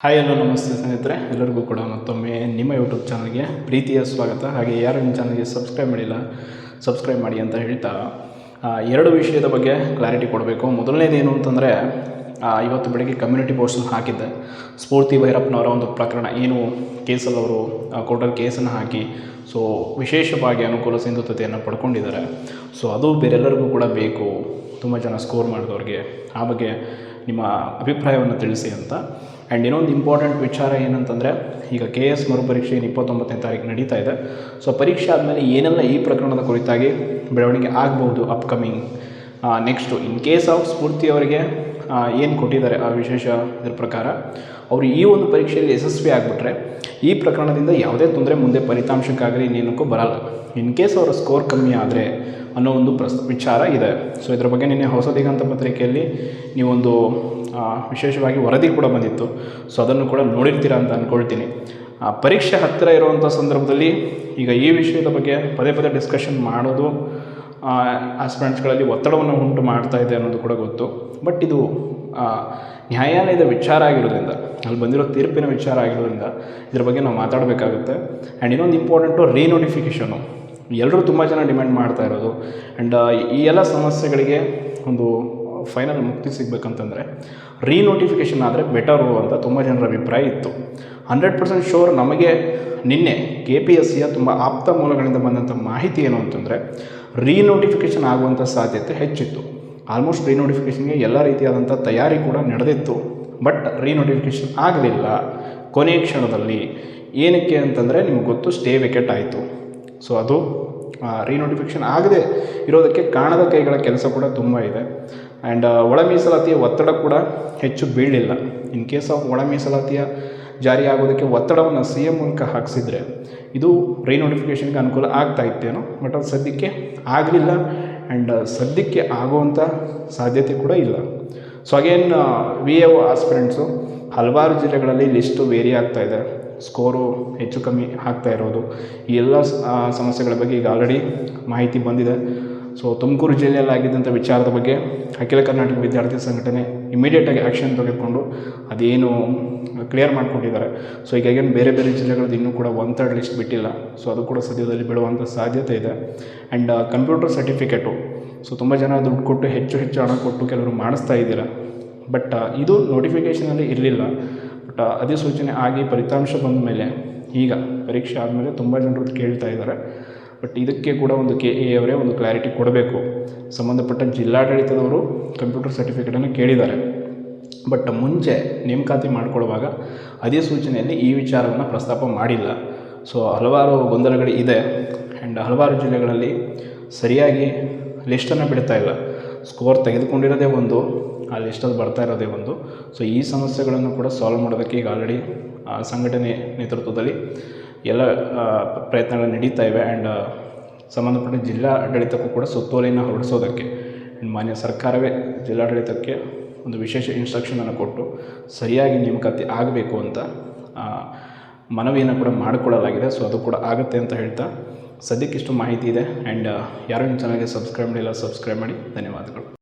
Hi hello ನಮಸ್ತೆ ಸ್ನೇಹಿತರೆ, ಎಲ್ಲರಿಗೂ ಕೂಡ ಮತ್ತೊಮ್ಮೆ ನಿಮ್ಮ ಯೂಟ್ಯೂಬ್ ಚಾನಲ್ಗೆ ಪ್ರೀತಿಯ ಸ್ವಾಗತ. ಹಾಗೆ ಯಾರು ನಿಮ್ಮ ಚಾನಲ್ಗೆ ಸಬ್ಸ್ಕ್ರೈಬ್ ಮಾಡಿಲ್ಲ ಸಬ್ಸ್ಕ್ರೈಬ್ ಮಾಡಿ ಅಂತ ಹೇಳ್ತಾ ಎರಡು ವಿಷಯದ ಬಗ್ಗೆ ಕ್ಲಾರಿಟಿ ಕೊಡಬೇಕು. ಮೊದಲನೇದೇನು ಅಂತಂದರೆ, ಇವತ್ತು ಬೆಳಗ್ಗೆ ಕಮ್ಯುನಿಟಿ ಪೋಸ್ಟನ್ನು ಹಾಕಿದ್ದೆ. ಸ್ಫೂರ್ತಿ ಭೈರಪ್ಪನವರ ಒಂದು ಪ್ರಕರಣ ಏನು ಕೇಸಲ್ಲಿ ಅವರು ಕೋರ್ಟಲ್ಲಿ ಕೇಸನ್ನು ಹಾಕಿ ಸೊ ವಿಶೇಷವಾಗಿ ಅನುಕೂಲ ಸಿಂಧುತ್ವತೆಯನ್ನು ಪಡ್ಕೊಂಡಿದ್ದಾರೆ. ಸೊ ಅದು ಬೇರೆಲ್ಲರಿಗೂ ಕೂಡ ಬೇಕು, ತುಂಬ ಜನ ಸ್ಕೋರ್ ಮಾಡಿದವ್ರಿಗೆ. ಆ ಬಗ್ಗೆ ನಿಮ್ಮ ಅಭಿಪ್ರಾಯವನ್ನು ತಿಳಿಸಿ ಅಂತ. ಆ್ಯಂಡ್ ಇನ್ನೊಂದು ಇಂಪಾರ್ಟೆಂಟ್ ವಿಚಾರ ಏನಂತಂದರೆ, ಈಗ KS ಮರುಪರೀಕ್ಷೆ 29ನೇ ತಾರೀಕು ನಡೀತಾ ಇದೆ. ಸೊ ಪರೀಕ್ಷೆ ಆದಮೇಲೆ ಏನೆಲ್ಲ ಈ ಪ್ರಕರಣದ ಕುರಿತಾಗಿ ಬೆಳವಣಿಗೆ ಆಗಬಹುದು upcoming next in case of ಸ್ಫೂರ್ತಿಯವರಿಗೆ ಏನು ಕೊಟ್ಟಿದ್ದಾರೆ ಆ ವಿಶೇಷ ಇದರ ಪ್ರಕಾರ ಅವರು ಈ ಒಂದು ಪರೀಕ್ಷೆಯಲ್ಲಿ ಯಶಸ್ವಿ ಆಗಿಬಿಟ್ರೆ ಈ ಪ್ರಕರಣದಿಂದ ಯಾವುದೇ ತೊಂದರೆ ಮುಂದೆ ಫಲಿತಾಂಶಕ್ಕಾಗಲಿ ಇನ್ನೇನಕ್ಕೂ ಬರಲ್ಲ. ಇನ್ ಕೇಸ್ ಅವರ ಸ್ಕೋರ್ ಕಮ್ಮಿ ಆದರೆ ಅನ್ನೋ ಒಂದು ವಿಚಾರ ಇದೆ. ಸೊ ಇದರ ಬಗ್ಗೆ ನಿನ್ನೆ ಹೊಸ ದಿಗಂತ ಪತ್ರಿಕೆಯಲ್ಲಿ ನೀವೊಂದು ವಿಶೇಷವಾಗಿ ವರದಿ ಕೂಡ ಬಂದಿತ್ತು. ಸೊ ಅದನ್ನು ಕೂಡ ನೋಡಿರ್ತೀರಾ ಅಂತ ಅಂದ್ಕೊಳ್ತೀನಿ. ಪರೀಕ್ಷೆ ಹತ್ತಿರ ಇರುವಂಥ ಸಂದರ್ಭದಲ್ಲಿ ಈಗ ಈ ವಿಷಯದ ಬಗ್ಗೆ ಪದೇ ಪದೇ ಡಿಸ್ಕಷನ್ ಮಾಡೋದು ಆಸ್ಪಿರೆಂಟ್ಸ್ಗಳಲ್ಲಿ ಒತ್ತಡವನ್ನು ಉಂಟು ಮಾಡ್ತಾ ಇದೆ ಅನ್ನೋದು ಕೂಡ ಗೊತ್ತು. ಬಟ್ ಇದು ನ್ಯಾಯಾಲಯದ ವಿಚಾರ ಆಗಿರೋದ್ರಿಂದ, ಅಲ್ಲಿ ಬಂದಿರೋ ತೀರ್ಪಿನ ವಿಚಾರ ಆಗಿರೋದ್ರಿಂದ ಇದ್ರ ಬಗ್ಗೆ ನಾವು ಮಾತಾಡಬೇಕಾಗುತ್ತೆ. ಆ್ಯಂಡ್ ಇನ್ನೊಂದು ಇಂಪಾರ್ಟೆಂಟು ರೀನೋಟಿಫಿಕೇಷನು. ಎಲ್ಲರೂ ತುಂಬ ಜನ ಡಿಮ್ಯಾಂಡ್ ಮಾಡ್ತಾ ಇರೋದು. ಆ್ಯಂಡ್ ಈ ಎಲ್ಲ ಸಮಸ್ಯೆಗಳಿಗೆ ಒಂದು ಫೈನಲ್ ಮುಕ್ತಿ ಸಿಗಬೇಕಂತಂದರೆ ರೀನೋಟಿಫಿಕೇಷನ್ ಆದರೆ ಬೆಟರು ಅಂತ ತುಂಬ ಜನರ ಅಭಿಪ್ರಾಯ ಇತ್ತು. 100% ಶೋರ್ ನಮಗೆ ನಿನ್ನೆ KPSCಯ ತುಂಬ ಆಪ್ತ ಮೂಲಗಳಿಂದ ಬಂದಂಥ ಮಾಹಿತಿ ಏನು ಅಂತಂದರೆ, ರೀನೋಟಿಫಿಕೇಷನ್ ಆಗುವಂಥ ಸಾಧ್ಯತೆ ಹೆಚ್ಚಿತ್ತು. ಆಲ್ಮೋಸ್ಟ್ ರೀನೋಟಿಫಿಕೇಷನ್ಗೆ ಎಲ್ಲ ರೀತಿಯಾದಂಥ ತಯಾರಿ ಕೂಡ ನಡೆದಿತ್ತು. ಬಟ್ ರೀನೋಟಿಫಿಕೇಷನ್ ಆಗಲಿಲ್ಲ ಕೊನೆಯ ಕ್ಷಣದಲ್ಲಿ. ಏನಕ್ಕೆ ಅಂತಂದರೆ ನಿಮ್ಗೆ ಗೊತ್ತು, ಸ್ಟೇ ವೇಕೆಟ್ ಆಯಿತು. ಸೊ ಅದು ರೀನೋಟಿಫಿಕೇಷನ್ ಆಗದೆ ಇರೋದಕ್ಕೆ ಕಾಣದ ಕೈಗಳ ಕೆಲಸ ಕೂಡ ತುಂಬ ಇದೆ. ಆ್ಯಂಡ್ ಒಳ ಮೀಸಲಾತಿಯ ಒತ್ತಡ ಕೂಡ ಹೆಚ್ಚು ಬೀಳಲಿಲ್ಲ. ಇನ್ ಕೇಸ್ ಆಫ್ ಒಳ ಮೀಸಲಾತಿಯ ಜಾರಿ ಆಗೋದಕ್ಕೆ ಒತ್ತಡವನ್ನು CM ಮೂಲಕ ಹಾಕಿಸಿದ್ರೆ ಇದು ರೀನೋಟಿಫಿಕೇಷನ್ಗೆ ಅನುಕೂಲ ಆಗ್ತಾ ಇತ್ತೇನೋ. ಬಟ್ ಅದು ಸದ್ಯಕ್ಕೆ ಆಗಲಿಲ್ಲ. ಆ್ಯಂಡ್ ಸದ್ಯಕ್ಕೆ ಆಗುವಂಥ ಸಾಧ್ಯತೆ ಕೂಡ ಇಲ್ಲ. ಸೊ ಅಗೇನ್ VAO ಆಸ್ಪಿರೆಂಟ್ಸು ಹಲವಾರು ಜಿಲ್ಲೆಗಳಲ್ಲಿ ಲಿಸ್ಟು ವೇರಿ ಆಗ್ತಾಯಿದೆ, ಸ್ಕೋರು ಹೆಚ್ಚು ಕಮ್ಮಿ ಆಗ್ತಾ ಇರೋದು. ಈ ಎಲ್ಲ ಸಮಸ್ಯೆಗಳ ಬಗ್ಗೆ ಈಗ ಆಲ್ರೆಡಿ ಮಾಹಿತಿ ಬಂದಿದೆ. ಸೊ ತುಮಕೂರು ಜಿಲ್ಲೆಯಲ್ಲಿ ಆಗಿದ್ದಂಥ ವಿಚಾರದ ಬಗ್ಗೆ ಅಖಿಲ ಕರ್ನಾಟಕ ವಿದ್ಯಾರ್ಥಿ ಸಂಘಟನೆ ಇಮಿಡಿಯೇಟಾಗಿ ಆ್ಯಕ್ಷನ್ ತೆಗೆದುಕೊಂಡು ಅದೇನು ಕ್ಲಿಯರ್ ಮಾಡ್ಕೊಂಡಿದ್ದಾರೆ. ಸೊ ಈಗ ಏನು ಬೇರೆ ಬೇರೆ ಜಿಲ್ಲೆಗಳದ್ದು ಇನ್ನೂ ಕೂಡ 1/3 ಲಿಸ್ಟ್ ಬಿಟ್ಟಿಲ್ಲ. ಸೊ ಅದು ಕೂಡ ಸದ್ಯದಲ್ಲಿ ಬಿಡುವಂಥ ಸಾಧ್ಯತೆ ಇದೆ. ಆ್ಯಂಡ್ ಕಂಪ್ಯೂಟರ್ ಸರ್ಟಿಫಿಕೇಟು, ಸೊ ತುಂಬ ಜನ ದುಡ್ಡು ಕೊಟ್ಟು ಹೆಚ್ಚು ಹಣ ಕೊಟ್ಟು ಕೆಲವರು ಮಾಡಿಸ್ತಾ ಇದ್ದೀರಾ. ಬಟ್ ಇದು ನೋಟಿಫಿಕೇಷನಲ್ಲಿ ಇರಲಿಲ್ಲ. ಬಟ್ ಅಧಿಸೂಚನೆ ಆಗಿ ಫಲಿತಾಂಶ ಬಂದ ಮೇಲೆ, ಈಗ ಪರೀಕ್ಷೆ ಆದಮೇಲೆ ತುಂಬ ಜನರು ಕೇಳ್ತಾ ಇದ್ದಾರೆ. ಬಟ್ ಇದಕ್ಕೆ ಕೂಡ ಒಂದು KA ಅವರೇ ಒಂದು ಕ್ಲಾರಿಟಿ ಕೊಡಬೇಕು. ಸಂಬಂಧಪಟ್ಟ ಜಿಲ್ಲಾಡಳಿತದವರು ಕಂಪ್ಯೂಟರ್ ಸರ್ಟಿಫಿಕೇಟನ್ನು ಕೇಳಿದ್ದಾರೆ. ಬಟ್ ಮುಂಚೆ ನೇಮಕಾತಿ ಮಾಡಿಕೊಳ್ಳುವಾಗ ಅಧಿಸೂಚನೆಯಲ್ಲಿ ಈ ವಿಚಾರವನ್ನು ಪ್ರಸ್ತಾಪ ಮಾಡಿಲ್ಲ. ಸೊ ಹಲವಾರು ಗೊಂದಲಗಳು ಇದೆ. ಆ್ಯಂಡ್ ಹಲವಾರು ಜಿಲ್ಲೆಗಳಲ್ಲಿ ಸರಿಯಾಗಿ ಲಿಸ್ಟನ್ನು ಬಿಡ್ತಾ ಇಲ್ಲ. ಸ್ಕೋರ್ ತೆಗೆದುಕೊಂಡಿರೋದೇ ಒಂದು, ಆ ಲಿಸ್ಟಲ್ಲಿ ಬರ್ತಾ ಇರೋದೇ ಒಂದು. ಸೊ ಈ ಸಮಸ್ಯೆಗಳನ್ನು ಕೂಡ ಸಾಲ್ವ್ ಮಾಡೋದಕ್ಕೆ ಈಗ ಆಲ್ರೆಡಿ ಸಂಘಟನೆ ನೇತೃತ್ವದಲ್ಲಿ ಎಲ್ಲ ಪ್ರಯತ್ನಗಳು ನಡೀತಾ ಇವೆ. ಆ್ಯಂಡ್ ಸಂಬಂಧಪಟ್ಟ ಜಿಲ್ಲಾಡಳಿತಕ್ಕೂ ಕೂಡ ಸುತ್ತೋಲೆಯನ್ನು ಹೊರಡಿಸೋದಕ್ಕೆ ಮಾನ್ಯ ಸರ್ಕಾರವೇ ಜಿಲ್ಲಾಡಳಿತಕ್ಕೆ ಒಂದು ವಿಶೇಷ ಇನ್ಸ್ಟ್ರಕ್ಷನನ್ನು ಕೊಟ್ಟು ಸರಿಯಾಗಿ ನೇಮಕಾತಿ ಆಗಬೇಕು ಅಂತ ಮನವಿಯನ್ನು ಕೂಡ ಮಾಡಿಕೊಳ್ಳಲಾಗಿದೆ. ಸೊ ಅದು ಕೂಡ ಆಗುತ್ತೆ ಅಂತ ಹೇಳ್ತಾ ಸದ್ಯಕ್ಕಿಷ್ಟು ಮಾಹಿತಿ ಇದೆ. ಆ್ಯಂಡ್ ಯಾರು ನಿಮ್ಮ ಚಾನಲ್ಗೆ ಸಬ್ಸ್ಕ್ರೈಬ್ ಮಾಡಿಲ್ಲ ಸಬ್ಸ್ಕ್ರೈಬ್ ಮಾಡಿ. ಧನ್ಯವಾದಗಳು.